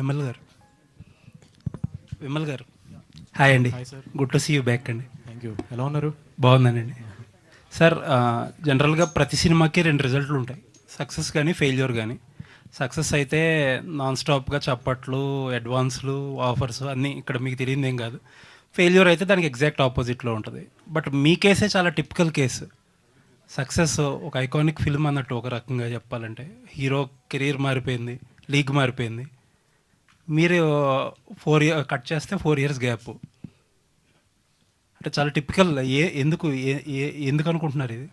విమల్ గారు విమల్ గారు హాయ్ అండి. Hi sir. Good to see you back అండి. Thank you. ఎలా ఉన్నారు? బాగున్నానండి. సార్, జనరల్గా ప్రతి సినిమాకి రెండు రిజల్ట్లు ఉంటాయి, సక్సెస్ కానీ ఫెయిల్యూర్ కానీ. సక్సెస్ అయితే నాన్ స్టాప్గా చప్పట్లు, అడ్వాన్స్లు, ఆఫర్స్ అన్నీ ఇక్కడ మీకు తెలియదు ఏం కాదు. ఫెయిల్యూర్ అయితే దానికి ఎగ్జాక్ట్ ఆపోజిట్లో ఉంటుంది. బట్ మీ కేసే చాలా టిపికల్ కేసు. సక్సెస్ ఒక ఐకానిక్ ఫిల్మ్ అన్నట్టు, ఒక రకంగా చెప్పాలంటే హీరో కెరీర్ మారిపోయింది, లీగ్ మారిపోయింది. మీరు 4 years కట్ చేస్తే 4 years గ్యాప్. అంటే చాలా టిపికల్. ఎందుకు అనుకుంటున్నారు ఇది?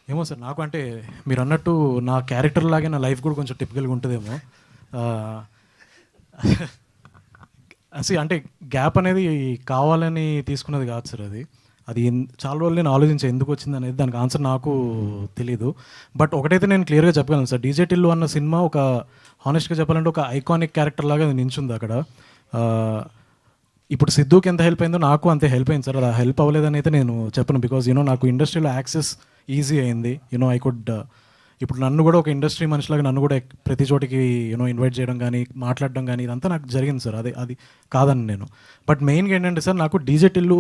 ఏమో సార్, నాకు అంటే మీరు అన్నట్టు నా క్యారెక్టర్ లాగే నా లైఫ్ కూడా కొంచెం టిపికల్గా ఉంటుందేమో. అసలు అంటే గ్యాప్ అనేది కావాలని తీసుకున్నది కాదు సార్. అది అది చాలా రోజులు నేను ఆలోచించే ఎందుకు వచ్చింది అనేది, దానికి ఆన్సర్ నాకు తెలీదు. బట్ ఒకటైతే నేను క్లియర్గా చెప్పగలను సార్, డీజే టిల్లు అన్న సినిమా ఒక హానెస్ట్గా చెప్పాలంటే ఒక ఐకానిక్ క్యారెక్టర్ లాగా అది నించుంది అక్కడ. ఇప్పుడు సిద్ధుకి ఎంత హెల్ప్ అయిందో నాకు అంతే హెల్ప్ అయింది సార్. అది హెల్ప్ అవ్వలేదని అయితే నేను చెప్పను, బికాజ్ నాకు ఇండస్ట్రీలో యాక్సెస్ ఈజీ అయింది. ఐ కుడ్ ఇప్పుడు నన్ను కూడా ఒక ఇండస్ట్రీ మనిషిలాగా నన్ను కూడా ప్రతి చోటికి ఇన్వైట్ చేయడం కానీ మాట్లాడడం కానీ ఇదంతా నాకు జరిగింది సార్. అది కాదని నేను. బట్ మెయిన్గా ఏంటంటే సార్, నాకు డీజే టిల్లు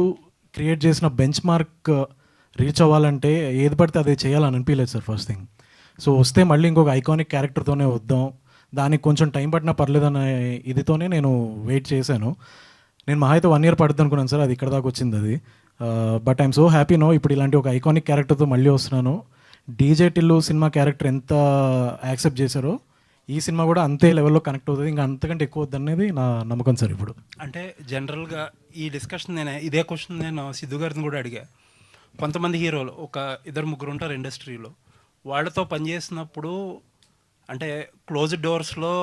క్రియేట్ చేసిన బెంచ్ మార్క్ రీచ్ అవ్వాలంటే ఏది పడితే అదే చేయాలని అనిపించలేదు సార్ ఫస్ట్ థింగ్. సో వస్తే మళ్ళీ ఇంకొక ఐకానిక్ క్యారెక్టర్తోనే వద్దాం, దానికి కొంచెం టైం పట్టినా పర్లేదనే ఇదితోనే నేను వెయిట్ చేశాను. నేను మహా అయితే 1 year పడుతుంది అనుకున్నాను సార్, అది ఇక్కడ దాకా వచ్చింది అది. But I'm so happy no, ఇప్పుడు ఇలాంటి ఒక ఐకానిక్ క్యారెక్టర్తో మళ్ళీ వస్తున్నాను. డీజే టిల్లు సినిమా క్యారెక్టర్ ఎంత యాక్సెప్ట్ చేశారో ఈ సినిమా కూడా అంతే లెవెల్లో కనెక్ట్ అవుతుంది, ఇంకా అంతకంటే ఎక్కువ వద్దనేది నా నమ్మకం సార్. ఇప్పుడు అంటే జనరల్గా ఈ డిస్కషన్ ఇదే క్వశ్చన్ నేను సిద్ధు గారిని కూడా అడిగా. కొంతమంది హీరోలు ఒక 2-3 ఉంటారు ఇండస్ట్రీలో, వాళ్ళతో పనిచేసినప్పుడు అంటే క్లోజ్డ్ డోర్స్లో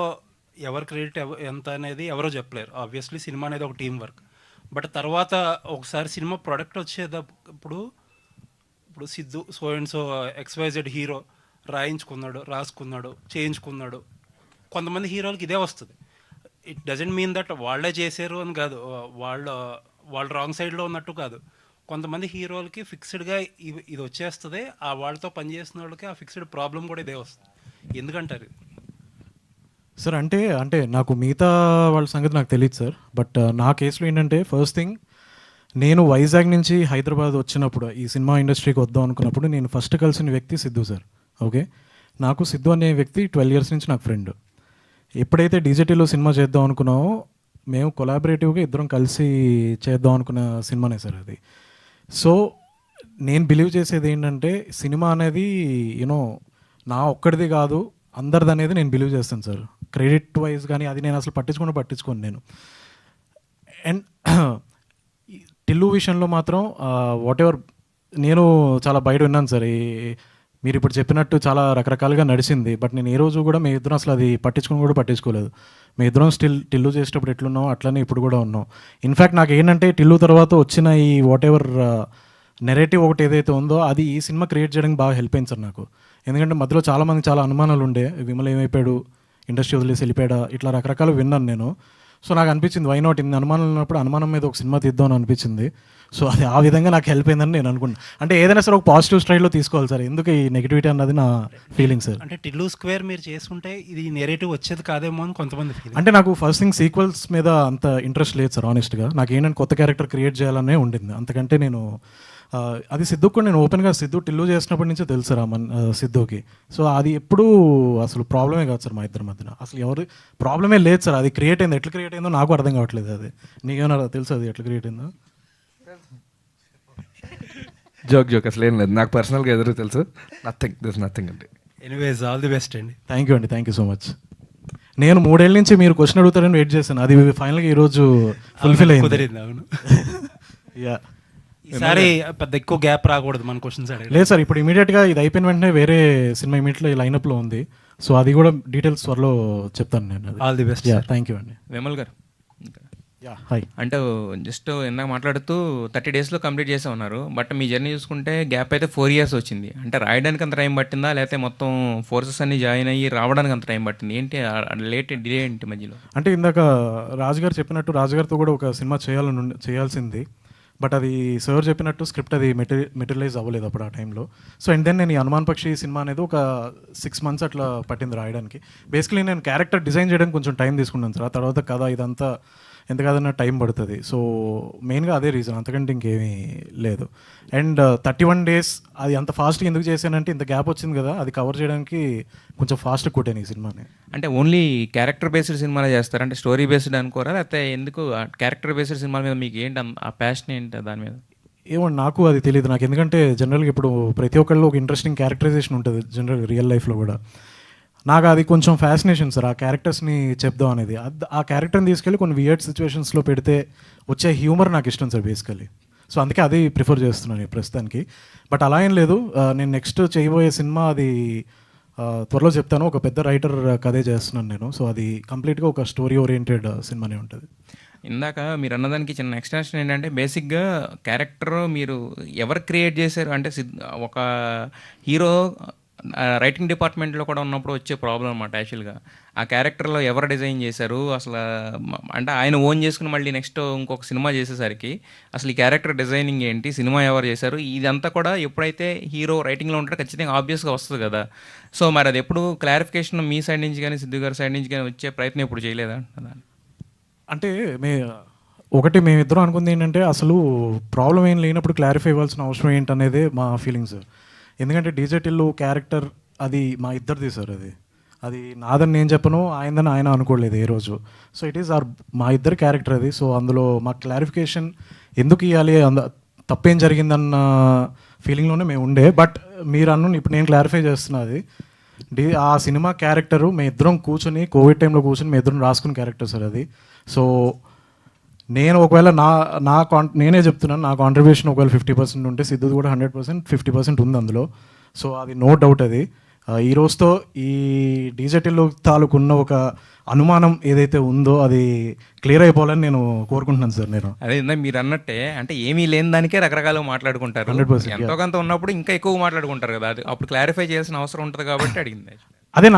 ఎవరు క్రెడిట్ ఎంత అనేది ఎవరో చెప్పలేరు. ఆబ్వియస్లీ సినిమా అనేది ఒక టీం వర్క్. బట్ తర్వాత ఒకసారి సినిమా ప్రొడక్ట్ వచ్చేటప్పుడు ఇప్పుడు Siddhu so and so XYZ hero రాసుకున్నాడు, చేయించుకున్నాడు. కొంతమంది హీరోలకి ఇదే వస్తుంది. ఇట్ డజంట్ మీన్ దట్ వాళ్ళే చేశారు అని కాదు, వాళ్ళు రాంగ్ సైడ్లో ఉన్నట్టు కాదు. కొంతమంది హీరోలకి ఫిక్స్డ్గా ఇది వచ్చేస్తుంది, ఆ వాళ్ళతో పనిచేసిన వాళ్ళకి ఆ ఫిక్స్డ్ ప్రాబ్లం కూడా ఇదే వస్తుంది. ఎందుకంటారు సార్? అంటే నాకు మిగతా వాళ్ళ సంగతి నాకు తెలియదు సార్. బట్ నా కేసులో ఏంటంటే, ఫస్ట్ థింగ్, నేను వైజాగ్ నుంచి హైదరాబాద్ వచ్చినప్పుడు ఈ సినిమా ఇండస్ట్రీకి వద్దాం అనుకున్నప్పుడు నేను ఫస్ట్ కలిసిన వ్యక్తి సిద్ధు సార్. ఓకే, నాకు సిద్ధు అనే వ్యక్తి 12 years నుంచి నాకు ఫ్రెండ్. ఎప్పుడైతే డిజిటల్లో సినిమా చేద్దాం అనుకున్నామో, మేము కొలాబరేటివ్గా ఇద్దరం కలిసి చేద్దాం అనుకున్న సినిమానే సార్ అది. సో నేను బిలీవ్ చేసేది ఏంటంటే, సినిమా అనేది నా ఒక్కడిది కాదు, అందరిది అనేది నేను బిలీవ్ చేస్తాను సార్. క్రెడిట్ వైజ్ కానీ అది నేను అసలు పట్టించుకోను నేను. అండ్ టిల్లు విషయంలో మాత్రం వాట్ ఎవర్, నేను చాలా బయట విన్నాను సార్. మీరు ఇప్పుడు చెప్పినట్టు చాలా రకరకాలుగా నడిచింది. బట్ నేను ఏ రోజు కూడా మీ ఇద్దరం అసలు అది పట్టించుకోలేదు. మీ ఇద్దరం స్టిల్ టిల్లు చేసేటప్పుడు ఎట్లున్నాం అట్లనే ఇప్పుడు కూడా ఉన్నాం. ఇన్ఫ్యాక్ట్ నాకు ఏంటంటే, టిల్లు తర్వాత వచ్చిన ఈ వాట్ ఎవర్ నెరేటివ్ ఒకటి ఏదైతే ఉందో అది ఈ సినిమా క్రియేట్ చేయడానికి బాగా హెల్ప్ అయింది సార్ నాకు. ఎందుకంటే మధ్యలో చాలామంది చాలా అనుమానాలు ఉండే, విమల్ ఏమైపోయాడు, ఇండస్ట్రీ వదిలేసి వెళ్ళిపోయాడా, ఇట్లా రకరకాలు విన్నాను నేను. సో నాకు అనిపించింది, వై నాట్, ఇన్ని అనుమానాలు ఉన్నప్పుడు అనుమానం మీద ఒక సినిమా తీద్దామని అనిపించింది. సో అది ఆ విధంగా నాకు హెల్ప్ అయిందని నేను అనుకున్నాను. అంటే ఏదైనా సరే ఒక పాజిటివ్ స్టైల్లో తీసుకోవాలి సార్, ఎందుకు ఈ నెగిటివిటీ అన్నది నా ఫీలింగ్ సార్. అంటే టిల్లు స్క్వేర్ మీరు చేసుకుంటే ఇది నెరేటివ్ వచ్చేది కాదేమో అని కొంతమంది ఫీలింగ్. అంటే నాకు ఫస్ట్ థింగ్ సీక్వెల్స్ మీద అంత ఇంట్రెస్ట్ లేదు సార్ ఆనెస్ట్గా. నాకు ఏంటంటే కొత్త క్యారెక్టర్ క్రియేట్ చేయాలనే ఉండింది, అంతకంటే నేను అది సిద్ధుకు కూడా నేను ఓపెన్గా సిద్ధు టిల్లు చేసినప్పటి నుంచే తెలుసు సార్ సిద్ధుకి. సో అది ఎప్పుడూ అసలు ప్రాబ్లమే కాదు సార్ మా ఇద్దరి మధ్యన, అసలు ఎవరు ప్రాబ్లమే లేదు సార్. అది క్రియేట్ అయింది, ఎట్లా క్రియేట్ అయిందో నాకు అర్థం కావట్లేదు. అది నీకేమన్నా తెలుసు అది ఎట్లా క్రియేట్ అయిందో? జోక్ అసలు ఏం లేదు, నాకు పర్సనల్గా ఎదురు తెలుసు. నథింగ్ అండి. ఎనీవేస్, ఆల్ ది బెస్ట్ అండి. థ్యాంక్ యూ అండి, థ్యాంక్ యూ సో మచ్. నేను 3 ఏళ్ళ నుంచి మీరు క్వశ్చన్ అడుగుతారని వెయిట్ చేశాను, అది ఫైనల్గా ఈరోజు ఫుల్ఫిల్ అయింది. కుదిరింది. అవును. యా, ఈసారి పెద్ద ఎక్కువ గ్యాప్ రాకూడదు మన క్వశ్చన్స్ అడిగి. లేదు సార్, ఇప్పుడు ఇమీడియట్గా ఇది అయిపోయిన వెంటనే వేరే సినిమా ఇమీడియట్గా ఈ లైనప్లో ఉంది. సో అది కూడా డీటెయిల్స్ త్వరలో చెప్తాను నేను. All the best. Yeah, thank you అండి. విమల్ గారు, యా హాయ్. అంటే జస్ట్ ఇందాక మాట్లాడుతూ 30 daysలో కంప్లీట్ చేసే ఉన్నారు. బట్ మీ జర్నీ చూసుకుంటే గ్యాప్ అయితే 4 years వచ్చింది. అంటే రాయడానికి అంత టైం పట్టిందా, లేకపోతే మొత్తం ఫోర్సెస్ అన్ని జాయిన్ అయ్యి రావడానికి అంత టైం పట్టింది? ఏంటి డిలే ఏంటి మధ్యలో? అంటే ఇందాక రాజుగారు చెప్పినట్టు రాజుగారితో కూడా ఒక సినిమా చేయాల్సింది. బట్ అది సార్ చెప్పినట్టు స్క్రిప్ట్ అది మెటీరియలైజ్ అవ్వలేదు అప్పుడు ఆ టైంలో. సో అండ్ దెన్ నేను ఈ హనుమాన్ పక్షి సినిమా అనేది ఒక 6 months అట్లా పట్టింది రాయడానికి. బేసికలీ నేను క్యారెక్టర్ డిజైన్ చేయడానికి కొంచెం టైం తీసుకున్నాను సార్. ఆ తర్వాత కథ ఇదంతా ఎంత కాదన్నా టైం పడుతుంది. సో మెయిన్గా అదే రీజన్, అంతకంటే ఇంకేమీ లేదు. అండ్ 31 days అది అంత ఫాస్ట్గా ఎందుకు చేశానంటే ఇంత గ్యాప్ వచ్చింది కదా, అది కవర్ చేయడానికి కొంచెం ఫాస్ట్గా కొట్టాను ఈ సినిమాని. అంటే ఓన్లీ క్యారెక్టర్ బేస్డ్ సినిమాలు చేస్తారా, అంటే స్టోరీ బేస్డ్ అనుకోరా, లేకపోతే ఎందుకు క్యారెక్టర్ బేస్డ్ సినిమాల మీద మీకు ఏంటి ఆ ప్యాషన్ ఏంటి దాని మీద? ఏమండి నాకు అది తెలియదు. నాకు ఎందుకంటే జనరల్గా ఇప్పుడు ప్రతి ఒక్కళ్ళు ఒక ఇంట్రెస్టింగ్ క్యారెక్టరైజేషన్ ఉంటుంది జనరల్ రియల్ లైఫ్లో కూడా. నాకు అది కొంచెం ఫ్యాసినేషన్ సార్, ఆ క్యారెక్టర్స్ని చెప్దాం అనేది. ఆ క్యారెక్టర్ని తీసుకెళ్ళి కొన్ని వియర్డ్ సిచ్యువేషన్స్లో పెడితే వచ్చే హ్యూమర్ నాకు ఇష్టం సార్ బేసికలీ. సో అందుకే అది ప్రిఫర్ చేస్తున్నాను ఈ ప్రస్తుతానికి. బట్ అలా ఏం లేదు, నేను నెక్స్ట్ చేయబోయే సినిమా అది త్వరలో చెప్తాను. ఒక పెద్ద రైటర్ కథే చేస్తున్నాను నేను. సో అది కంప్లీట్గా ఒక స్టోరీ ఓరియంటెడ్ సినిమానే ఉంటుంది. ఇందాక మీరు అన్నదానికి చిన్న ఎక్స్టెన్షన్ ఏంటంటే బేసిక్గా క్యారెక్టర్ మీరు ఎవరు క్రియేట్ చేశారు అంటే ఒక హీరో రైటింగ్ డిపార్ట్మెంట్లో కూడా ఉన్నప్పుడు వచ్చే ప్రాబ్లం అనమాట యాక్చువల్గా. ఆ క్యారెక్టర్లో ఎవరు డిజైన్ చేశారు అసలు, అంటే ఆయన ఓన్ చేసుకుని మళ్ళీ నెక్స్ట్ ఇంకొక సినిమా చేసేసరికి అసలు ఈ క్యారెక్టర్ డిజైనింగ్ ఏంటి, సినిమా ఎవరు చేశారు, ఇదంతా కూడా ఎప్పుడైతే హీరో రైటింగ్లో ఉంటారో ఖచ్చితంగా ఆబ్వియస్గా వస్తుంది కదా. సో మరి అది ఎప్పుడు క్లారిఫికేషన్ మీ సైడ్ నుంచి కానీ సిద్ధు గారి సైడ్ నుంచి కానీ వచ్చే ప్రయత్నం ఎప్పుడు చేయలేదా? అంటే ఒకటి మేమిద్దరం అనుకుంది ఏంటంటే అసలు ప్రాబ్లం ఏం లేనప్పుడు క్లారిఫై ఇవ్వాల్సిన అవసరం ఏంటనేదే మా ఫీలింగ్స్. ఎందుకంటే డీజేటిల్లు క్యారెక్టర్ అది మా ఇద్దరిది సార్. అది నాదని నేను చెప్పను, ఆయనదని ఆయన అనుకోలేదు ఏ రోజు. సో ఇట్ ఈస్ మా ఇద్దరు క్యారెక్టర్ అది. సో అందులో మా క్లారిఫికేషన్ ఎందుకు ఇవ్వాలి, తప్పేం జరిగిందన్న ఫీలింగ్లోనే మేము ఉండే. బట్ మీరు ఇప్పుడు నేను క్లారిఫై చేస్తున్నది ఆ సినిమా క్యారెక్టరు మేము ఇద్దరం కూర్చొని కోవిడ్ టైంలో కూర్చొని మేము ఇద్దరం రాసుకున్న క్యారెక్టర్ సార్ అది. సో నేను ఒకవేళ నేనే చెప్తున్నాను, నా కాంట్రిబ్యూషన్ ఒకవేళ 50% ఉంటే సిద్ధుది కూడా 100% 50% ఉంది అందులో. సో అది నో డౌట్. అది ఈ రోజుతో ఈ డీజేటిల్లో తాలూకున్న ఒక అనుమానం ఏదైతే ఉందో అది క్లియర్ అయిపోవాలని నేను కోరుకుంటున్నాను సార్. నేను అదే మీరు అన్నట్టే, అంటే ఏమీ లేని దానికే రకరకాలుగా మాట్లాడుకుంటారు. 100% ఎంతో కొంత ఉన్నప్పుడు ఇంకా ఎక్కువ మాట్లాడుకుంటారు కదా, అది అప్పుడు క్లారిఫై చేయాల్సిన అవసరం ఉంటుంది కాబట్టి అడిగింది. అదే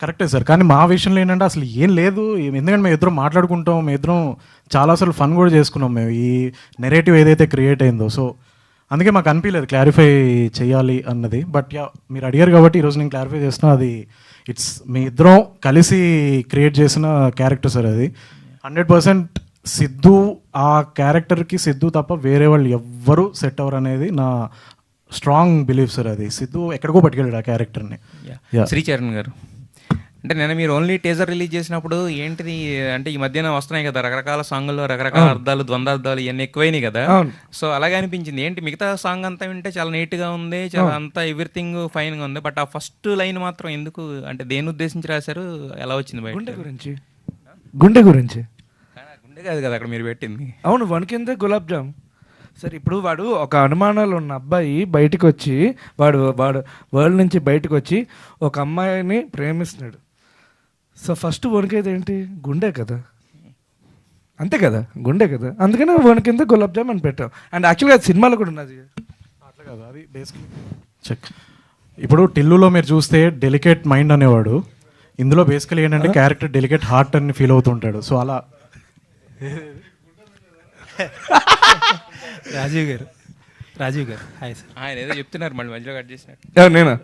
కరెక్టే సార్. కానీ మా విషయంలో ఏంటంటే అసలు ఏం లేదు. ఎందుకంటే మేము ఇద్దరం మాట్లాడుకుంటాం, మేము ఇద్దరం చాలా అసలు ఫన్ కూడా చేసుకున్నాం మేము ఈ నెరేటివ్ ఏదైతే క్రియేట్ అయిందో. సో అందుకే మాకు అనిపించలేదు క్లారిఫై చేయాలి అన్నది. బట్ మీరు అడిగారు కాబట్టి ఈరోజు నేను క్లారిఫై చేస్తున్నా. అది మీ ఇద్దరం కలిసి క్రియేట్ చేసిన క్యారెక్టర్ సార్ అది. 100% సిద్ధు ఆ క్యారెక్టర్కి సిద్ధు తప్ప వేరే వాళ్ళు ఎవ్వరూ సెట్ అవ్వరు అనేది నా స్ట్రాంగ్ బిలీఫ్ సార్. అది సిద్ధు ఎక్కడికో పట్టుకెళ్ళాడు ఆ క్యారెక్టర్ని. శ్రీచరణ్ గారు, అంటే నేను మీరు ఓన్లీ టీజర్ రిలీజ్ చేసినప్పుడు ఏంటిది అంటే ఈ మధ్యన వస్తున్నాయి కదా రకరకాల సాంగుల్లో రకరకాల అర్థాలు, ద్వంద్వార్థాలు ఇవన్నీ ఎక్కువైనాయి కదా. సో అలాగే అనిపించింది. ఏంటి మిగతా సాంగ్ అంతా వింటే చాలా నీట్గా ఉంది, చాలా అంతా ఎవ్రీథింగ్ ఫైన్గా ఉంది, బట్ ఆ ఫస్ట్ లైన్ మాత్రం ఎందుకు, అంటే దేని ఉద్దేశించి రాశారు, ఎలా వచ్చింది బయట? గుండె గురించి. గుండె కాదు కదా అక్కడ మీరు పెట్టింది. అవును, వణికిందే గులాబ్ జామ్ సార్. ఇప్పుడు వాడు ఒక అనుమానాలు ఉన్న అబ్బాయి బయటకు వచ్చి వాడు వరల్డ్ నుంచి బయటకు వచ్చి ఒక అమ్మాయిని ప్రేమిస్తున్నాడు. సో ఫస్ట్ వణికేది ఏంటి? గుండె కదా, అంతే కదా, గుండె కదా. అందుకనే వణికిందే గులాబ్ జామ్ అని పెట్టాం. అండ్ యాక్చువల్గా సినిమాలో కూడా ఉన్నది అట్లా కదా. అది బేసిక్లీ చెక్. ఇప్పుడు టిల్లులో మీరు చూస్తే డెలికేట్ మైండ్ అనేవాడు, ఇందులో బేసికలీ ఏంటంటే క్యారెక్టర్ డెలికేట్ హార్ట్ అని ఫీల్ అవుతుంటాడు. సో అలా రాజీవ్ గారు హాయ్ సార్. ఆయన ఏదో చెప్తున్నారు మళ్ళీ మధ్యలో కట్ చేసినట్టు. నేనా?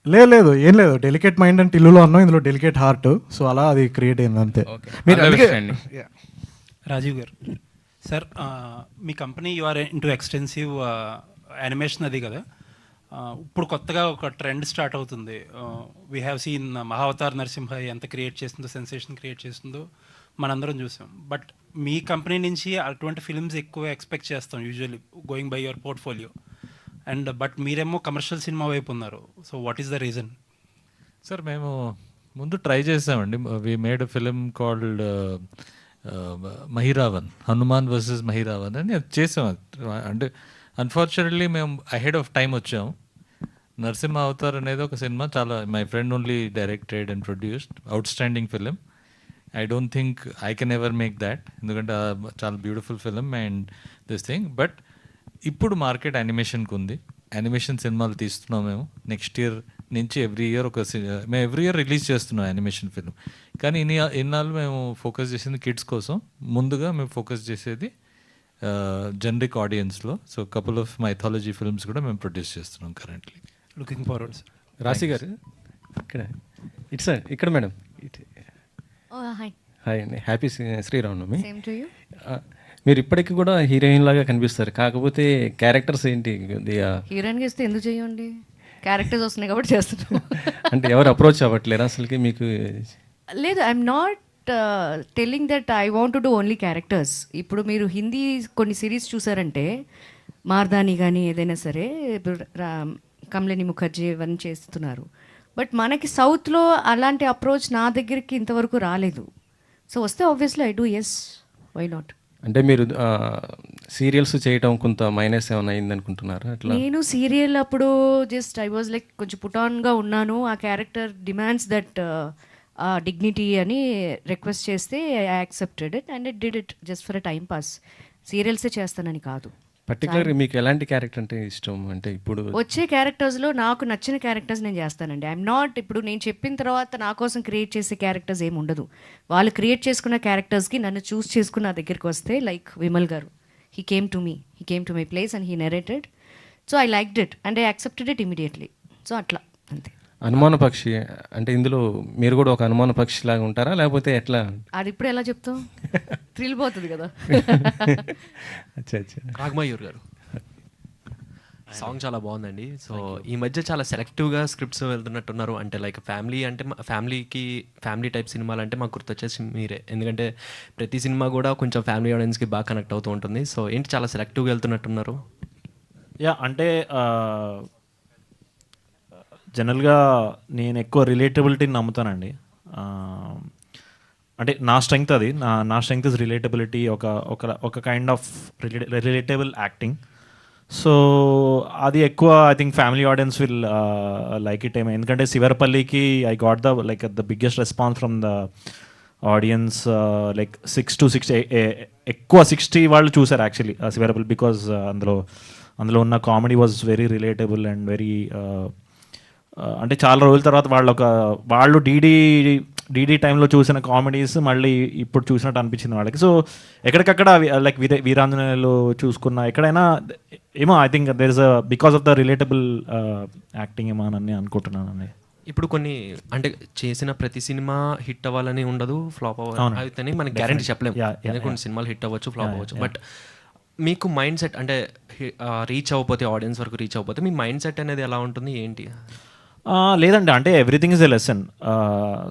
లేదు ఏం లేదు. డెలికేట్ మైండ్ అని టిల్లులో అన్నాం, ఇందులో డెలికేట్ హార్ట్. సో అలా అది క్రియేట్ అయింది అంతే. మీరు అందుకే రాజీవ్ గారు సార్, మీ company you are into extensive animation అది కదా. ఇప్పుడు కొత్తగా ఒక ట్రెండ్ స్టార్ట్ అవుతుంది. We have seen Mahavatar Narasimha ఎంత క్రియేట్ చేస్తుందో, సెన్సేషన్ క్రియేట్ చేస్తుందో మనందరం చూసాం. బట్ మీ కంపెనీ నుంచి అటువంటి ఫిల్మ్స్ ఎక్కువ ఎక్స్పెక్ట్ చేస్తాం usually going by your portfolio. And but మీరేమో కమర్షియల్ సినిమా వైపు ఉన్నారు. So what is the reason? Sir మేము ముందు ట్రై చేసామండి. We made a film called Mahiravan, Hanuman versus Mahiravan అని అది చేసాం. అంటే అన్ఫార్చునేట్లీ మేము అహెడ్ ఆఫ్ టైం వచ్చాము. నరసింహ అవతార్ అనేది ఒక సినిమా చాలా my friend only directed and produced, out standing film. I don't think I can ever make that, ఎందుకంటే చాలా beautiful film and this thing. But ఇప్పుడు మార్కెట్ యానిమేషన్కి ఉంది, యానిమేషన్ సినిమాలు తీస్తున్నాం మేము. నెక్స్ట్ ఇయర్ నుంచి ఎవ్రీ ఇయర్ మేము ఎవ్రీ ఇయర్ రిలీజ్ చేస్తున్నాం యానిమేషన్ ఫిలిం. కానీ ఇన్నాళ్ళు మేము ఫోకస్ చేసింది కిడ్స్ కోసం. ముందుగా మేము ఫోకస్ చేసేది జనరిక్ ఆడియన్స్లో. So couple of mythology films కూడా మేము ప్రొడ్యూస్ చేస్తున్నాం కరెంట్లీ. Looking forward sir. రాశి గారు ఇక్కడ ఇట్స్ ఇక్కడ మేడం హాయ్ హాయ్ అండి, happy Sri Rama Navami. Same to you. మీరు ఇప్పటికీ కూడా హీరోయిన్ లాగా కనిపిస్తారు, కాకపోతే క్యారెక్టర్స్ ఏంటి కొద్దిగా హీరోయిన్గా ఇస్తే ఎందుకు చేయండి, క్యారెక్టర్స్ వస్తున్నాయి కాబట్టి చేస్తున్నాం. అంటే ఎవరు అప్రోచ్ అవ్వట్లేరు అసలుకి మీకు? లేదు, I'm not telling that I want to do only characters. ఇప్పుడు మీరు హిందీ కొన్ని సిరీస్ చూసారంటే మార్దాని కానీ ఏదైనా సరే, ఇప్పుడు కమలిని ముఖర్జీ ఇవన్నీ చేస్తున్నారు. బట్ మనకి సౌత్లో అలాంటి అప్రోచ్ నా దగ్గరికి ఇంతవరకు రాలేదు. సో వస్తే obviously I do, yes, why not. అంటే మీరు సీరియల్స్ చేయటం కొంత మైనస్ ఏమైనా అయింది అనుకుంటున్నారా అట్లా? నేను సీరియల్ అప్పుడు జస్ట్ ఐ వాజ్ లైక్ కొంచెం పుటాన్గా ఉన్నాను. ఆ క్యారెక్టర్ డిమాండ్స్ దట్ డిగ్నిటీ అని రిక్వెస్ట్ చేస్తే I accepted it and it did it just for a time pass. సీరియల్సే చేస్తానని కాదు. పర్టికులర్గా మీకు ఎలాంటి క్యారెక్టర్ అంటే ఇష్టం? అంటే ఇప్పుడు వచ్చే క్యారెక్టర్స్లో నాకు నచ్చిన క్యారెక్టర్స్ నేను చేస్తానండి. ఐఎమ్ నాట్ ఇప్పుడు నేను చెప్పిన తర్వాత నా కోసం క్రియేట్ చేసే క్యారెక్టర్స్ ఏమి ఉండదు. వాళ్ళు క్రియేట్ చేసుకున్న క్యారెక్టర్స్కి నన్ను చూస్ చేసుకుని నా దగ్గరికి వస్తే, లైక్ విమల్ గారు, he came to my place and he narrated. So I liked it and I accepted it immediately. So అట్లా అంతే. అనుమాన పక్షి అంటే ఇందులో మీరు కూడా ఒక అనుమాన పక్షి లాగా ఉంటారా లేకపోతే ఎట్లా? అది ఇప్పుడు ఎలా చెప్తాం, థ్రిల్ పోతుంది కదా. అచ్చా అచ్చా. రాఘమయూర్ గారు, సాంగ్ చాలా బాగుందండి. సో ఈ మధ్య చాలా సెలెక్టివ్గా స్క్రిప్ట్స్ వెళ్తున్నట్టున్నారు. అంటే లైక్ ఫ్యామిలీ అంటే ఫ్యామిలీ టైప్ సినిమాలు అంటే మాకు గుర్తొచ్చేసి మీరే, ఎందుకంటే ప్రతి సినిమా కూడా కొంచెం ఫ్యామిలీ ఆడియన్స్కి బాగా కనెక్ట్ అవుతూ ఉంటుంది. సో ఏంటి చాలా సెలెక్టివ్గా వెళ్తున్నట్టున్నారు? అంటే జనరల్గా నేను ఎక్కువ రిలేటబిలిటీని నమ్ముతానండి. అంటే నా స్ట్రెంగ్త్ అది, నా స్ట్రెంగ్త్ ఇస్ రిలేటబిలిటీ, ఒక kind of relatable acting. So అది ఎక్కువ I think family audience will like it ఏమో. ఎందుకంటే శివరపల్లికి I got the biggest response from the audience, like 6 to 60 ఎక్కువ 60 వాళ్ళు చూసారు యాక్చువల్లీ శివరపల్లి, బికాజ్ అందులో ఉన్న comedy was very relatable and very అంటే చాలా రోజుల తర్వాత వాళ్ళు డీడీ టైంలో చూసిన కామెడీస్ మళ్ళీ ఇప్పుడు చూసినట్టు అనిపించింది వాళ్ళకి. సో ఎక్కడికక్కడ లైక్ వీరాంజనేయులు చూసుకున్న ఎక్కడైనా ఏమో I think there is because of the relatable acting ఏమో అని అనుకుంటున్నాను. ఇప్పుడు కొన్ని అంటే చేసిన ప్రతి సినిమా హిట్ అవ్వాలని ఉండదు, ఫ్లాప్ అవ్వాలని మనకి గ్యారంటీ చెప్పలేము. కొన్ని సినిమాలు హిట్ అవ్వచ్చు, ఫ్లాప్ అవ్వచ్చు. బట్ మీకు మైండ్ సెట్ అంటే రీచ్ అవ్వకపోతే, ఆడియన్స్ వరకు రీచ్ అవ్వకపోతే మీ మైండ్ సెట్ అనేది ఎలా ఉంటుంది, ఏంటి? లేదండి, అంటే everything is a lesson.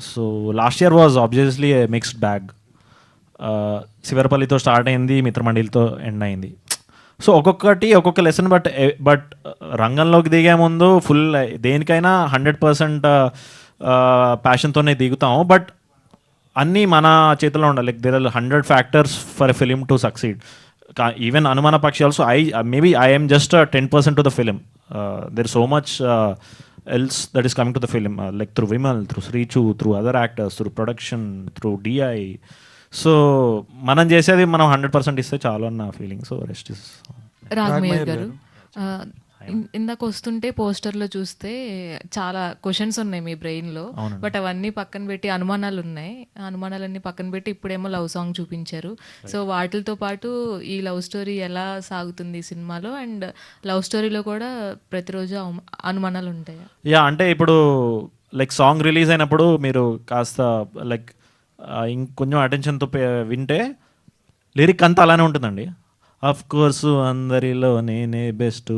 So last year was obviously a mixed bag. శివరపల్లితో స్టార్ట్ అయింది, మిత్రమండలితో ఎండ్ అయింది. సో ఒక్కొక్క లెసన్. బట్ రంగంలోకి దిగే ముందు ఫుల్ దేనికైనా 100% ప్యాషన్తోనే దిగుతాము. బట్ అన్నీ మన చేతిలో ఉండాలి. Like there are 100 factors for a film to succeed. Even Anumana Pakshi also I am just 10% to the film. There is so much else that is coming to the film, like through Vimal, through Srichu, through other actors, through production, through DI. So మనం చేసేది మనం 100% ఇస్తే చాలు అన్న feeling. So rest is. Raghamayya గారు, ఇందాక వస్తుంటే పోస్టర్లో చూస్తే చాలా క్వశ్చన్స్ ఉన్నాయి మీ బ్రెయిన్లో, బట్ అవన్నీ పక్కన పెట్టి అనుమానాలు ఉన్నాయి. ఆ అనుమానాలన్నీ పక్కన పెట్టి ఇప్పుడేమో లవ్ సాంగ్ చూపించారు. సో వాటితో పాటు ఈ లవ్ స్టోరీ ఎలా సాగుతుంది ఈ సినిమాలో, అండ్ లవ్ స్టోరీలో కూడా ప్రతిరోజు అనుమానాలు ఉంటాయా? అంటే ఇప్పుడు లైక్ సాంగ్ రిలీజ్ అయినప్పుడు మీరు కాస్త లైక్ ఇంకొంచెం అటెన్షన్తో వింటే లిరిక్ అంతా అలానే ఉంటుందండి. అఫ్ కోర్సు అందరిలో నేనే బెస్ట్,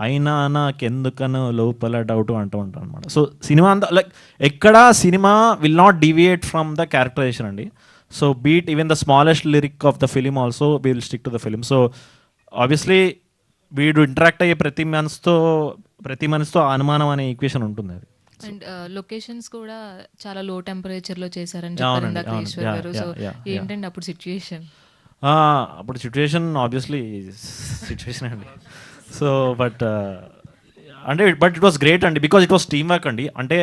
అయినా నాకెందుకనో లోపల డౌట్ అంటూ ఉంటాను అనమాట. సో సినిమా అంతా లైక్ ఎక్కడ cinema will not deviate from the characterization అండి. So beat even the smallest lyric of the film also we will stick to the film. So obviously వీడు ఇంటరాక్ట్ అయ్యే ప్రతి మనిషితో అనుమానం అనే ఈక్వేషన్ ఉంటుంది. అది అండ్ లొకేషన్స్ కూడా చాలా లో టెంపరేచర్లో చేశారని చెప్పారు ఇందాక ఈశ్వర్ గారు. సో ఏంటంటే అప్పుడు సిచ్యుయేషన్ ఆబ్వియస్లీ సిచ్యువేషన్ అండి. So but it was great అండి, because it was team work అండి. అంటే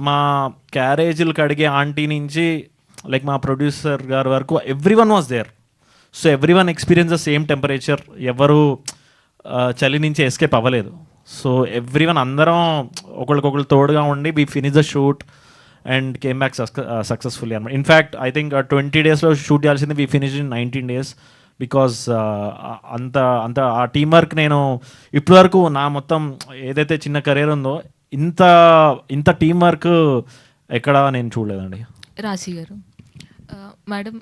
మా క్యారేజీలకు అడిగే ఆంటీ నుంచి లైక్ మా ప్రొడ్యూసర్ గారి వరకు everyone was there. So everyone experience the same temperature. ఎవరు చలి నుంచి ఎస్కేప్ అవ్వలేదు. సో ఎవ్రీ వన్ అందరం ఒకరికొకరు తోడుగా ఉండి we finish the shoot and came back successfully అనమాట. In fact I think 20 days shoot చేయాల్సింది we finish in 19 days because అంత అంత ఆ టీం వర్క్ నేను ఇప్పటివరకు నా మొత్తం ఏదైతే చిన్న కెరీర్ ఉందో ఇంత ఇంత టీం వర్క్ ఎక్కడ నేను చూడలేదండి. రాశి గారు, మేడం,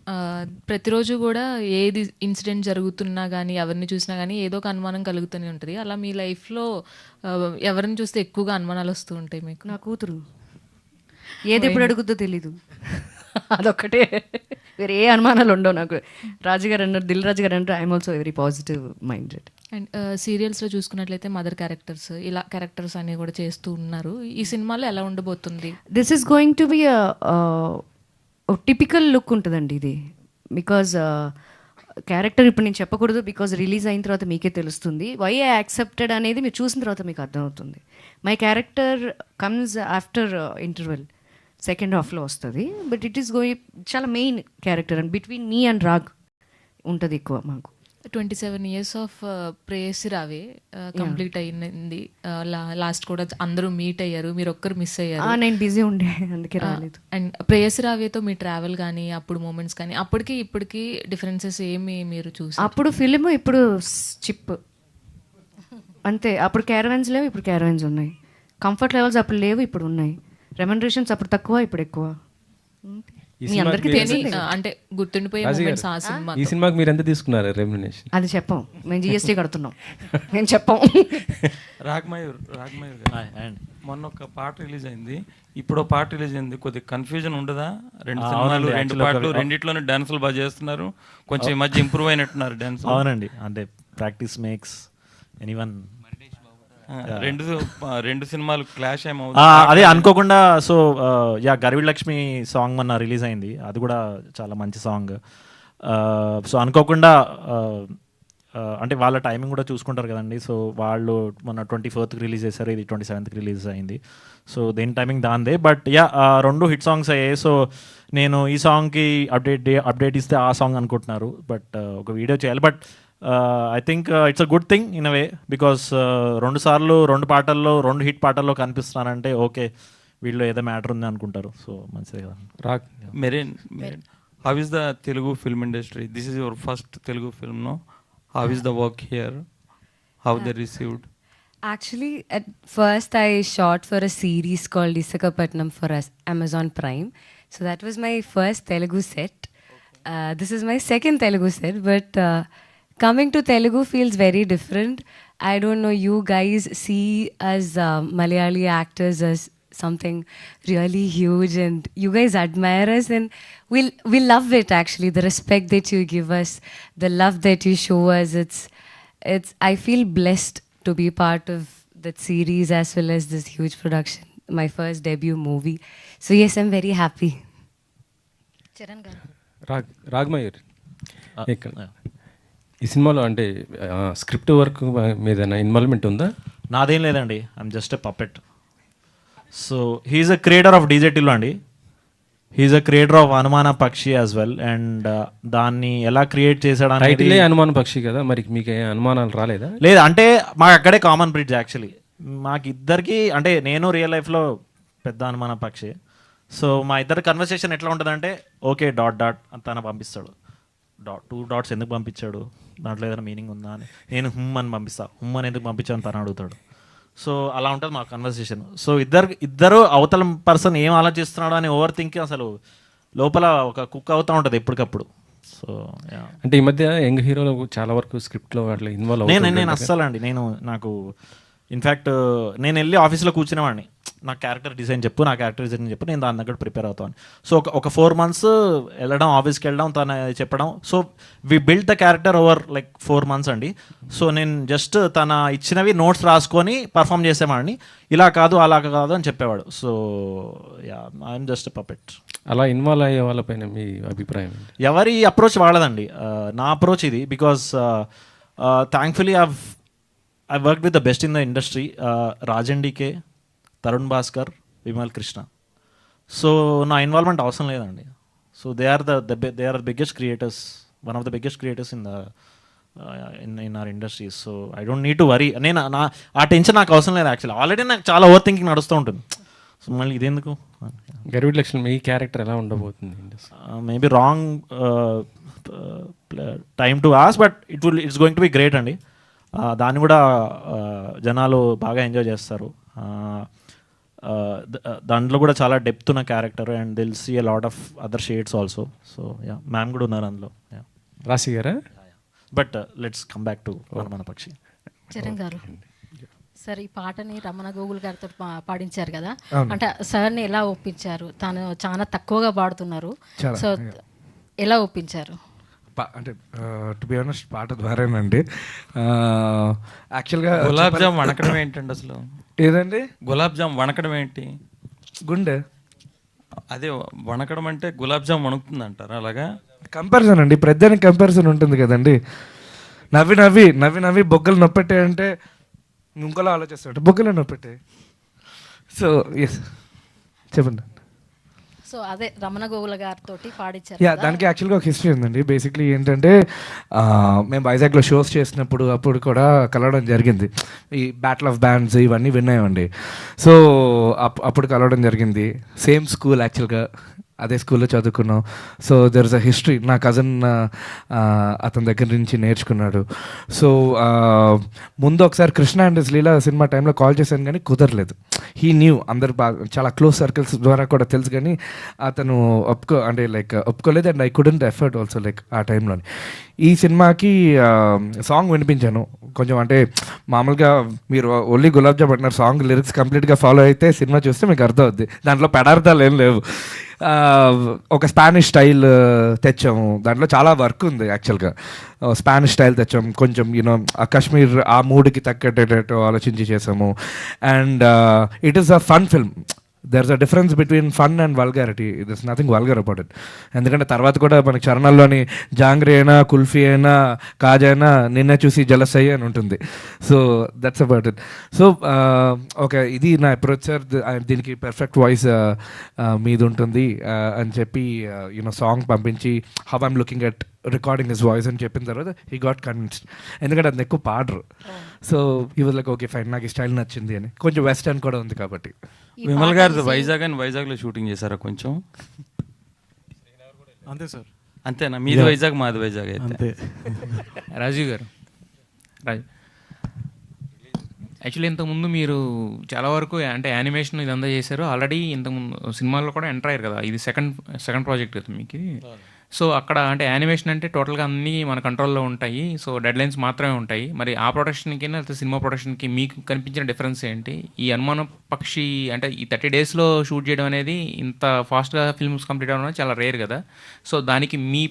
ప్రతిరోజు కూడా ఏది ఇన్సిడెంట్ జరుగుతున్నా కానీ ఎవరిని చూసినా కానీ ఏదో ఒక అనుమానం కలుగుతూనే ఉంటుంది. అలా మీ లైఫ్లో ఎవరిని చూస్తే ఎక్కువగా అనుమానాలు వస్తూ ఉంటాయి మీకు? నా కూతురు ఏది ఎప్పుడు అడుగుద్దో తెలీదు, అదొక్కటే. వేరే ఏ అనుమానాలు ఉండవు నాకు. రాజుగారు అన్నారు, దిల్ రాజు గారు అంటే I'm also very positive minded. And సీరియల్స్లో చూసుకున్నట్లయితే మదర్ క్యారెక్టర్స్, ఇలా క్యారెక్టర్స్ అనేవి కూడా చేస్తూ ఉన్నారు. ఈ సినిమాలో ఎలా ఉండబోతుంది? This is going to B typical look ఉంటుందండి ఇది. బికాజ్ క్యారెక్టర్ ఇప్పుడు నేను చెప్పకూడదు, బికాజ్ రిలీజ్ అయిన తర్వాత మీకే తెలుస్తుంది. వై ఐ యాక్సెప్టెడ్ అనేది మీరు చూసిన తర్వాత మీకు అర్థమవుతుంది. My character comes after interval, second హాఫ్లో వస్తుంది. బట్ ఇట్ ఈస్ గోయింగ్ చాలా main character and between me and Raag ఉంటుంది ఎక్కువ మాకు. 27 years ఆఫ్ ప్రేయసి రావే కంప్లీట్ అయింది. లాస్ట్ కూడా అందరూ మీట్ అయ్యారు, మీరు ఒక్కరు మిస్ అయ్యారు. నేను బిజీ ఉండే అందుకే రాలేదు. అండ్ ప్రేయసి రావేతో మీ ట్రావెల్ కానీ అప్పుడు మూమెంట్స్ కానీ అప్పటికి ఇప్పటికి డిఫరెన్సెస్ ఏమి మీరు చూసి? అప్పుడు ఫిలిం, ఇప్పుడు చిప్ అంతే. అప్పుడు క్యారవెన్స్ లేవు, ఇప్పుడు క్యారవెన్స్ ఉన్నాయి. కంఫర్ట్ లెవెల్స్ అప్పుడు లేవు, ఇప్పుడు ఉన్నాయి. రెమ్యునరేషన్స్ అప్పుడు తక్కువ, ఇప్పుడు ఎక్కువ. మీ అందరికీ తెలిసిందే. అంటే గుర్తుండిపోయే మూమెంట్స్ ఆ సినిమా. ఈ సినిమాకి మీరు ఎంత తీసుకున్నారు రెమ్యునరేషన్? అది చెప్పం, మేము జిఎస్టీ కడుతున్నాం, మేము చెప్పం. రాగ్మయూర్ గారు, మొన్న ఒక పాట రిలీజ్ అయింది, ఇప్పుడు పాట రిలీజ్ అయింది. కొద్దిగా కన్ఫ్యూజన్ ఉండదా? రెండు సినిమాలు, రెండు పాటలు, రెండిట్లోనే డాన్సులు బాగా చేస్తున్నారు. కొంచెం ఈ మధ్య ఇంప్రూవ్ అయినట్టున్నారు డాన్స్. అవునండి, అంటే ప్రాక్టీస్ మేక్స్ ఎనీవన్. రెండు సినిమాలు క్లాష్ అదే అనుకోకుండా. సో యా, గర్విడ్ లక్ష్మి సాంగ్ మొన్న రిలీజ్ అయింది, అది కూడా చాలా మంచి సాంగ్. సో అనుకోకుండా అంటే వాళ్ళ టైమింగ్ కూడా చూసుకుంటారు కదండి. సో వాళ్ళు మొన్న 24th రిలీజ్ చేశారు, ఇది 27th రిలీజ్ అయింది. సో దేని టైమింగ్ దాందే. బట్ యా, రెండు హిట్ సాంగ్స్ అయ్యాయి. సో నేను ఈ సాంగ్కి అప్డేట్ ఇస్తే ఆ సాంగ్ అనుకుంటున్నారు, బట్ ఒక వీడియో చేయాలి. But I think it's a good thing in a way, because 2 సార్లు 2 పాటల్లో 2 హిట్ పాటల్లో కనిపిస్తున్నారంటే ఓకే, వీళ్ళు ఏదో మ్యాటర్ ఉంది అనుకుంటారు. సో మంచిదే కదా. Merin, how is the Telugu film industry? This is your first Telugu film, no? How is the work here? How they received? Actually, at first I shot for a series called Isakapatnam for Amazon Prime. So that was my first Telugu set. This is my second Telugu set, but coming to Telugu feels very different. I don't know, you guys see us Malayali actors as something really huge, and you guys admire us, and we love it actually. The respect that you give us, the love that you show us, it's I feel blessed to be part of that series as well as this huge production, my first debut movie. So yes, I'm very happy. Charan గారు, రాగ్మయూర్, ఈ సినిమాలో అంటే script work మీద involvement ఉందా? నాదేం లేదండి, I'm just a puppet. So he's a creator of DJ Tillu అండి. He's a creator of అనుమాన పక్షి యాజ్ వెల్. అండ్ దాన్ని ఎలా క్రియేట్ చేశాడు టైటిలే అనుమాన పక్షి కదా, మరి మీకు అనుమానాలు రాలేదా? లేదు, అంటే మాకు అక్కడే కామన్ బ్రిడ్జ్ యాక్చువల్లీ. మాకు ఇద్దరికి, అంటే నేను రియల్ లైఫ్లో పెద్ద అనుమాన పక్షి. సో మా ఇద్దరు కన్వర్సేషన్ ఎట్లా ఉంటుందంటే, ఓకే డాట్ డాట్ అని తన పంపిస్తాడు. 2 dots ఎందుకు పంపించాడు, దాంట్లో ఏదైనా మీనింగ్ ఉందా అని నేను హుమ్ అని పంపిస్తా. హుమ్ అని ఎందుకు పంపించాను తను అడుగుతాడు. సో అలా ఉంటుంది మా కన్వర్సేషన్. సో ఇద్దరు అవతల పర్సన్ ఏం ఆలోచిస్తున్నాడు అని ఓవర్ థింక్ అసలు లోపల ఒక కుక్ అవుతూ ఉంటుంది ఎప్పటికప్పుడు. సో అంటే ఈ మధ్య యంగ్ హీరోలు చాలా వరకు స్క్రిప్ట్లో అట్లా ఇన్వాల్వ్ నేను అస్సలు అండి, నాకు ఇన్ఫ్యాక్ట్ నేను వెళ్ళి ఆఫీస్లో కూర్చునేవాడిని, నా క్యారెక్టర్ డిజైన్ చెప్పు, నా క్యారెక్టర్ డిజైన్ చెప్పు, నేను దాని దగ్గర ప్రిపేర్ అవుతాను. సో ఒక 4 months వెళ్ళడం, ఆఫీస్కి వెళ్ళడం, తను చెప్పడం. So we build the character over like 4 months అండి. సో నేను జస్ట్ తన ఇచ్చినవి నోట్స్ రాసుకొని పర్ఫామ్ చేసేవాడిని, ఇలా కాదు అలా కాదు అని చెప్పేవాడు. So yeah, I'm just puppet. అలా ఇన్వాల్వ్ అయ్యే వాళ్ళపైన మీ అభిప్రాయం? ఎవరి అప్రోచ్ వాళ్ళదండి, నా అప్రోచ్ ఇది. Because thankfully I worked with the best in the industry, Rajan DK, Tarun Bhaskar, Vimal Krishna. So నా ఇన్వాల్వ్మెంట్ అవసరం లేదండి. So they are the biggest creators, one of the biggest creators in our industry. So I don't need to worry. నేను ఆ tension నాకు అవసరం లేదు actually. Already నాకు చాలా ఓవర్ థింకింగ్ నడుస్తూ ఉంటుంది. సో మళ్ళీ ఇదేందుకు. గర్విడ్ లక్ష్మి, మీ క్యారెక్టర్ ఎలా ఉండబోతుంది? Maybe wrong time to us, but it's going to be great అండి. దాన్ని కూడా జనాలు బాగా ఎంజాయ్ చేస్తారు. దాంట్లో కూడా చాలా డెప్త్ ఉన్న character and will see a lot of other shades also. So yeah, ma'am కూడా ఉన్నారు అందులో. రాశి గారా? But let's come back to మన పక్షి. చరణ్ గారు, సార్ ఈ పాటని రమణ గోగుల్ గారితో పాడించారు కదా, అవును. అంటే సార్ని ఎలా ఒప్పించారు? తను చాలా తక్కువగా పాడుతున్నారు, చాలా, సో ఎలా ఒప్పించారు? అంటే టు బి ఆనెస్ట్ పాట ద్వారానండి. యాక్చువల్గా గులాబ్ జామ్ వణకడం ఏంటండి అసలు? ఏదండి? గులాబ్ జామ్ వణకడం ఏంటి? గుండె. అదే వణకడం అంటే గులాబ్ జామ్ వణుకుతుంది అంటారా? అలాగా కంపారిజన్ అండి, ప్రతిదానికి కంపారిజన్ ఉంటుంది కదండి. నవ్వి నవ్వి నవ్వి నవ్వి బొగ్గలు నొప్పెట్టే అంటే ఇంకోలా ఆలోచిస్తాడు, బొగ్గలు నొప్పెట్టే. సో ఎస్, చెప్పండి. సో అదే రమణ గోగుల గారితో పాడించారు యా, కదా. దానికి యాక్చువల్గా ఒక హిస్టరీ ఉందండి. బేసిక్లీ ఏంటంటే మేము వైజాగ్లో షోస్ చేసినప్పుడు అప్పుడు కూడా కలవడం జరిగింది. ఈ బ్యాటిల్ ఆఫ్ బ్యాండ్స్ ఇవన్నీ విన్నాయండి. సో అప్పుడు కలవడం జరిగింది. సేమ్ స్కూల్ యాక్చువల్గా, అదే స్కూల్లో చదువుకున్నాం. So there is a history. నా కజిన్ అతని దగ్గర నుంచి నేర్చుకున్నాడు. సో ముందు ఒకసారి కృష్ణ అండ్ లీలా సినిమా టైంలో కాల్ చేశాను కానీ కుదరలేదు. హీ న్యూ, అందరు బాగా చాలా క్లోజ్ సర్కిల్స్ ద్వారా కూడా తెలుసు, కానీ అతను ఒప్పుకోలేదు. And I couldn't effort also ఆ టైంలోని. ఈ సినిమాకి సాంగ్ వినిపించాను కొంచెం. అంటే మామూలుగా మీరు ఓన్లీ గులాబ్ జామ్ అంటున్నారు, సాంగ్ లిరిక్స్ కంప్లీట్గా ఫాలో అయితే సినిమా చూస్తే మీకు అర్థం అవుద్ది. దాంట్లో పెడార్థాలు ఏం లేవు. ఒక స్పానిష్ స్టైల్ తెచ్చాము, దాంట్లో చాలా వర్క్ ఉంది యాక్చువల్గా. స్పానిష్ స్టైల్ తెచ్చాము, కొంచెం యూనో కాశ్మీర్ ఆ మూడ్కి తగ్గట్టు ఆలోచించి చేసాము. And it is a fun film. There is a difference between fun and vulgarity. This nothing vulgar about it. ఎందుకంటే తర్వాత కూడా మనకి చరణాల్లోని జాంగ్రీ అయినా, కుల్ఫీ అయినా, కాజా అయినా నిన్నే చూసి జలస్ అయ్యి అని ఉంటుంది. So that's about it. So okay, ఇది నా అప్రోచ్ సార్. దీనికి పర్ఫెక్ట్ వాయిస్ మీది ఉంటుంది అని చెప్పి యూనో సాంగ్ పంపించి how I'm looking at recording his voice అని చెప్పిన తర్వాత హీ గాట్ కన్విన్స్డ్. ఎందుకంటే అది ఎక్కువ పాడరు. So he was like okay fine, నాకు ఈ స్టైల్ నచ్చింది అని. కొంచెం వెస్టర్న్ కూడా ఉంది కాబట్టి. విమల్ గారు వైజాగ్లో షూటింగ్ చేశారా కొంచెం? అంతే సార్. అంతేనా? మీది వైజాగ్, మాది వైజాగ్ అయితే. రాజీవ్ గారు, యాక్చువల్లీ ఇంతకుముందు మీరు చాలా వరకు అంటే యానిమేషన్ ఇదంతా చేశారు. ఆల్రెడీ ఇంతకుముందు సినిమాల్లో కూడా ఎంటర్ అయ్యారు కదా, ఇది సెకండ్ ప్రాజెక్ట్ కదా మీకు. సో అక్కడ అంటే యానిమేషన్ అంటే టోటల్గా అన్నీ మన కంట్రోల్లో ఉంటాయి, సో డెడ్ లైన్స్ మాత్రమే ఉంటాయి. మరి ఆ ప్రొడక్షన్కి లేకపోతే సినిమా ప్రొడక్షన్కి మీకు కనిపించిన డిఫరెన్స్ ఏంటి? ఈ అనుమాన పక్షి అంటే ఈ 30 daysలో షూట్ చేయడం అనేది, ఇంత ఫాస్ట్గా ఫిల్మ్స్ కంప్లీట్ అవ్వడం అనేది చాలా రేర్ కదా. సో దానికి మీ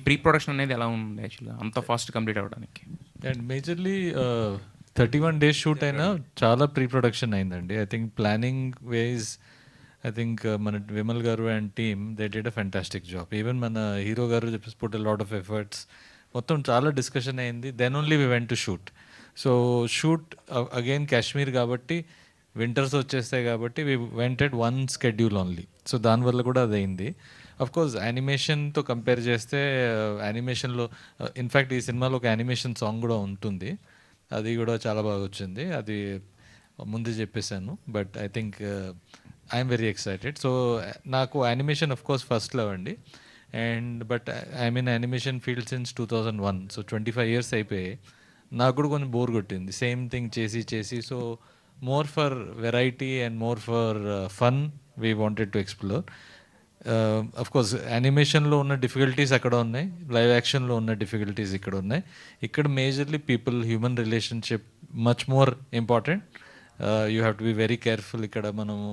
ప్రీ ప్రొడక్షన్ అనేది ఎలా ఉంది యాక్చువల్గా అంత ఫాస్ట్ కంప్లీట్ అవ్వడానికి? అండ్ మేజర్లీ 31 days షూట్ అయినా చాలా ప్రీ ప్రొడక్షన్ అయిందండి. I think planning was I think మన విమల్ గారు and team they did a fantastic job. Even మన హీరో గారు చెప్పేసి put a lot of efforts. మొత్తం చాలా డిస్కషన్ అయింది. Then only we went to shoot. So shoot again Kashmir కాబట్టి వింటర్స్ వచ్చేస్తాయి కాబట్టి we went at one schedule only. So దానివల్ల కూడా అది అయింది. అఫ్కోర్స్ యానిమేషన్తో కంపేర్ చేస్తే యానిమేషన్లో ఇన్ఫ్యాక్ట్ ఈ సినిమాలో ఒక యానిమేషన్ సాంగ్ కూడా ఉంటుంది, అది కూడా చాలా బాగా వచ్చింది. అది ముందే చెప్పేశాను. But I think I'm very excited. So నాకు animation of course first love అండి. And but I mean animation field since 2001. So 25 years అయిపోయాయి. నాకు కూడా కొంచెం బోర్ కొట్టింది సేమ్ థింగ్ చేసి. So more for variety and more for fun we wanted to explore. Of course యానిమేషన్లో ఉన్న difficulties అక్కడ ఉన్నాయి, లైవ్ యాక్షన్లో ఉన్న డిఫికల్టీస్ ఇక్కడ ఉన్నాయి. ఇక్కడ majorly people human relationship much more important. You have to be very careful. ఇక్కడ మనము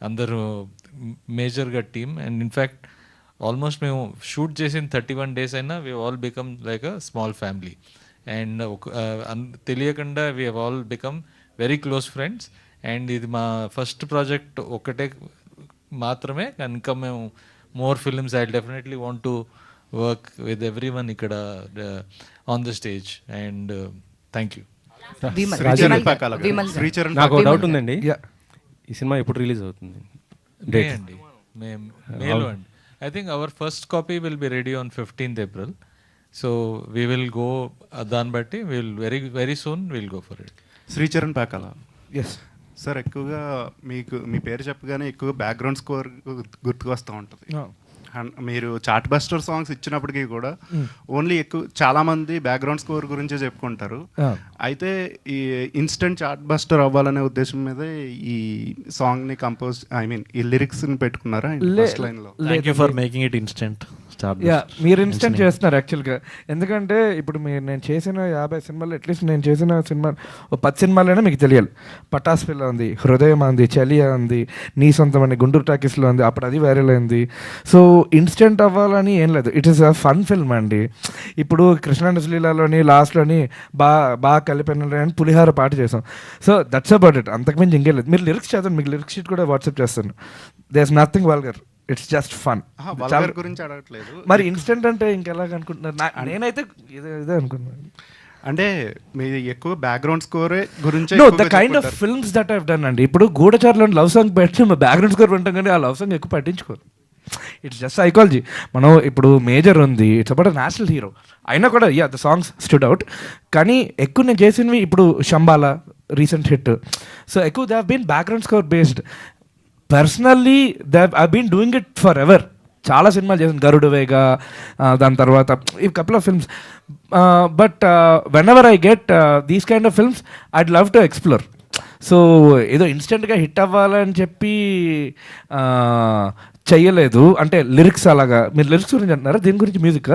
అందరూ మేజర్గా టీమ్. అండ్ ఇన్ఫ్యాక్ట్ ఆల్మోస్ట్ మేము షూట్ చేసిన 31 days అయినా we all become like a small family. And తెలియకుండా we have all become very close friends. And ఇది మా ఫస్ట్ ప్రాజెక్ట్ ఒకటే మాత్రమే, ఇంకా మేము more films I definitely want to work with everyone ఇక్కడ on the stage. And thank you. నాకు ఒక డౌట్ ఉందండి, ఈ సినిమా ఎప్పుడు రిలీజ్ అవుతుంది? మే అండి, మేలో అండి. I think our first copy will be ready on 15th April. So we will go, దాన్ని బట్టి will very soon will go for it. Sricharan Pakala. Yes sir, ఎక్కువగా మీకు మీ పేరు చెప్పగానే ఎక్కువగా బ్యాక్గ్రౌండ్ స్కోర్ గుర్తుకు వస్తూ ఉంటుంది. మీరు చార్ట్ బస్టర్ సాంగ్స్ ఇచ్చినప్పటికీ కూడా ఓన్లీ చాలా మంది బ్యాక్గ్రౌండ్ స్కోర్ గురించే చెప్పుకుంటారు. అయితే ఈ ఇన్స్టెంట్ చార్ట్ బస్టర్ అవ్వాలనే ఉద్దేశం మీద ఈ సాంగ్ ని ఈ లిరిక్స్ ని పెట్టుకున్నారా ఫస్ట్ లైన్ లో? Thank you for making it instant. మీరు ఇన్స్టెంట్ చేస్తున్నారు యాక్చువల్గా. ఎందుకంటే ఇప్పుడు నేను చేసిన 50 సినిమాలు, అట్లీస్ట్ నేను చేసిన సినిమా 10 సినిమాలైనా మీకు తెలియాలి. పటాస్ పిల్ల ఉంది, హృదయం ఉంది, చలియా ఉంది, నీ సొంతం అని గుంటూరు టాకీస్లో ఉంది, అప్పుడు అది వైరల్ అయింది. సో ఇన్స్టెంట్ అవ్వాలని ఏం లేదు, it is a fun film అండి. ఇప్పుడు కృష్ణాండశ్లీలలోని లాస్ట్లోని బాగా కలిపిన అని పులిహార పాట చేసాం. సో దట్స్ అబౌట్ ఇట్, అంతకుమించి ఇంకేం లేదు. మీరు లిరిక్స్ చదవండి, మీకు లిరిక్స్ షీట్ కూడా వాట్సాప్ చేస్తాను. There is nothing vulgar, it's just fun. గురించి అడగట్లేదు. మరి ఇన్స్టెంట్ అంటే ఇంకెలాగ అనుకుంటున్నారు? నేనైతే ఇదే అనుకున్నాను. అంటే మీరు ఎక్కువ బ్యాక్గ్రౌండ్ స్కోరే గురించి the kind of films that have done అండి. ఇప్పుడు గూఢచారులో లవ్ సాంగ్ పెట్టి బ్యాక్గ్రౌండ్ స్కోర్ వింటాం, కానీ ఆ లవ్ సాంగ్ ఎక్కువ పట్టించుకోరు. It's just psychology. మనం ఇప్పుడు మేజర్ ఉంది, ఇట్స్ అబౌట్ నేషనల్ హీరో అయినా కూడా ద సాంగ్స్ స్టూడ్ అవుట్. కానీ ఎక్కువ నేను చేసినవి ఇప్పుడు శంబాలా రీసెంట్ హిట్. సో ఎక్కువ they have been background score based. Personally I been doing it forever. చాలా సినిమాలు చేశాను, గరుడు వేగ, దాని తర్వాత ఈ couple of films. But whenever I get these kind of films I'd love to explore. So ఏదో ఇన్స్టెంట్గా hit అవ్వాలని చెప్పి చెయ్యలేదు. అంటే లిరిక్స్ అలాగా. మీరు లిరిక్స్ గురించి అంటున్నారా, దీని గురించి మ్యూజిక్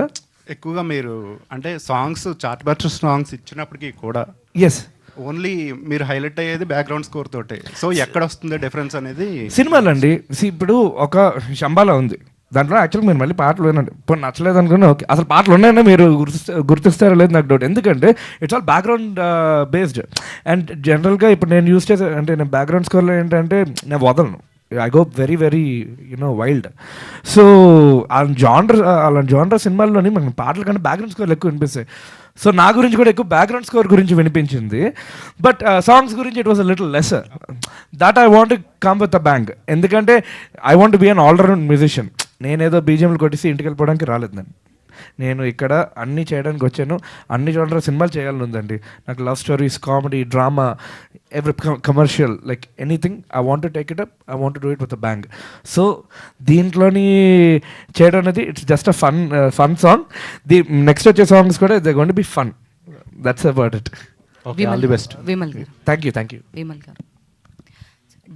ఎక్కువగా మీరు అంటే సాంగ్స్ చార్ట్ బస్టర్ సాంగ్స్ ఇచ్చినప్పటికీ కూడా ఎస్ ఓన్లీ మీరు హైలైట్ అయ్యేది బ్యాక్గ్రౌండ్ స్కోర్ తోటే. సో ఎక్కడ వస్తుంది డిఫరెన్స్ అనేది సినిమాలు అండి. ఇప్పుడు ఒక శంబాలా ఉంది, దాంట్లో యాక్చువల్గా మీరు మళ్ళీ పాటలు వినండి. ఇప్పుడు నచ్చలేదు అనుకున్నా ఓకే, అసలు పాటలు ఉన్నాయన్నా మీరు గుర్తిస్తారో లేదు నాకు డౌట్. ఎందుకంటే it's all background based. And జనరల్గా ఇప్పుడు నేను యూస్ చేసే అంటే నేను బ్యాక్గ్రౌండ్ స్కోర్లో ఏంటంటే నేను వదలను, I go very very wild. So అలాంటి జానర్ సినిమాల్లోని మనకి పాటల కంటే బ్యాక్గ్రౌండ్ స్కోర్లు ఎక్కువ వినిపిస్తాయి. సో నా గురించి కూడా ఎక్కువ బ్యాక్గ్రౌండ్ స్కోర్ గురించి వినిపించింది. బట్ సాంగ్స్ గురించి it was a little less. That I want come with a bang. ఎందుకంటే I want be an all round musician. నేనేదో బీజిఎంలు కొట్టేసి ఇంటికి వెళ్ళిపోవడానికి రాలేదు. నేను ఇక్కడ అన్నీ చేయడానికి వచ్చాను. అన్ని జానర్ సినిమాలు చేయాలని ఉందండి నాకు. Love stories, comedy, drama, every commercial, like anything I want to take it up. I want to do it with a bang. So దీంట్లోని చేయడం అనేది it's just a fun song. Next వచ్చే సాంగ్స్ కూడా they going to be fun. That's about it. All the best. Vimal గారు. Thank you. Vimal గారు,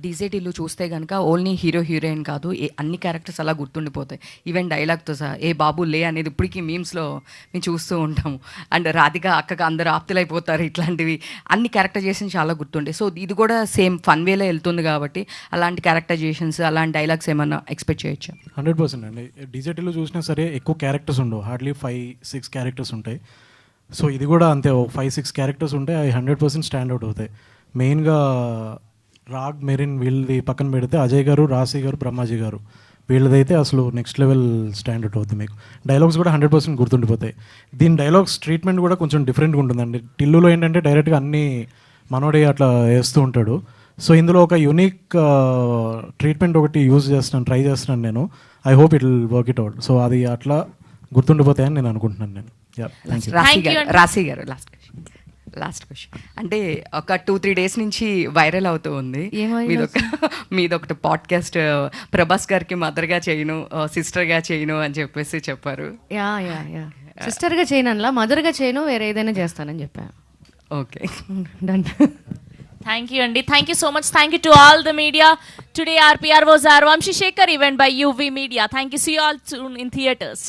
డీజేటీలు చూస్తే కనుక only hero heroine కాదు, అన్ని క్యారెక్టర్స్ అలా గుర్తుండిపోతాయి. ఈవెన్ డైలాగ్తో సహా ఏ బాబు లే అనేది ఇప్పటికీ మీమ్స్లో మేము చూస్తూ ఉంటాము. అండ్ రాధిక అక్కగా అందరూ ఆప్తులైపోతారు, ఇట్లాంటివి అన్ని క్యారెక్టరైజేషన్స్ చాలా గుర్తుండే. సో ఇది కూడా సేమ్ ఫన్ వేలో వెళ్తుంది కాబట్టి అలాంటి క్యారెక్టరైజేషన్స్, అలాంటి డైలాగ్స్ ఏమన్నా ఎక్స్పెక్ట్ చేయొచ్చు? 100% అండి. డీజేటీలో చూసినా సరే ఎక్కువ క్యారెక్టర్స్ ఉండవు, హార్డ్లీ 5-6 క్యారెక్టర్స్ ఉంటాయి. సో ఇది కూడా అంతే, 5-6 క్యారెక్టర్స్ ఉంటాయి, అవి 100% స్టాండ్ అవుట్ అవుతాయి. మెయిన్గా రాగ్, మెరిన్ వీళ్ళది పక్కన పెడితే అజయ్ గారు, రాశి గారు, బ్రహ్మాజీ గారు వీళ్ళదైతే అసలు నెక్స్ట్ లెవెల్ స్టాండ్ అవుట్ అవుతుంది. మీకు డైలాగ్స్ కూడా 100% గుర్తుండిపోతాయి. దీని డైలాగ్స్ ట్రీట్మెంట్ కూడా కొంచెం డిఫరెంట్గా ఉంటుందండి. టిల్లులో ఏంటంటే డైరెక్ట్గా అన్నీ మనోడే అట్లా వేస్తూ ఉంటాడు. సో ఇందులో ఒక యూనిక్ ట్రీట్మెంట్ ఒకటి ట్రై చేస్తున్నాను నేను. I hope it will work it out. So అది అట్లా గుర్తుండిపోతాయని నేను అనుకుంటున్నాను నేను. రాశి గారు లాస్ట్ క్వశ్చన్. అంటే ఒక 2-3 డేస్ నుంచి వైరల్ అవుతూ ఉంది మీదొకటి పాడ్కాస్ట్, ప్రభాస్ గారికి మదర్గా చేయను, సిస్టర్గా చేయను అని చెప్పేసి చెప్పారు. యా సిస్టర్గా చేయను అలా, మదర్గా చేయను, వేరే ఏదైనా చేస్తానని చెప్పాను. Okay, done. Thank you, Andy. Thank you so much. Thank you to all the media. Today RPR was our Vamshi Shekhar event by UV Media. Thank you. See you all soon in theaters.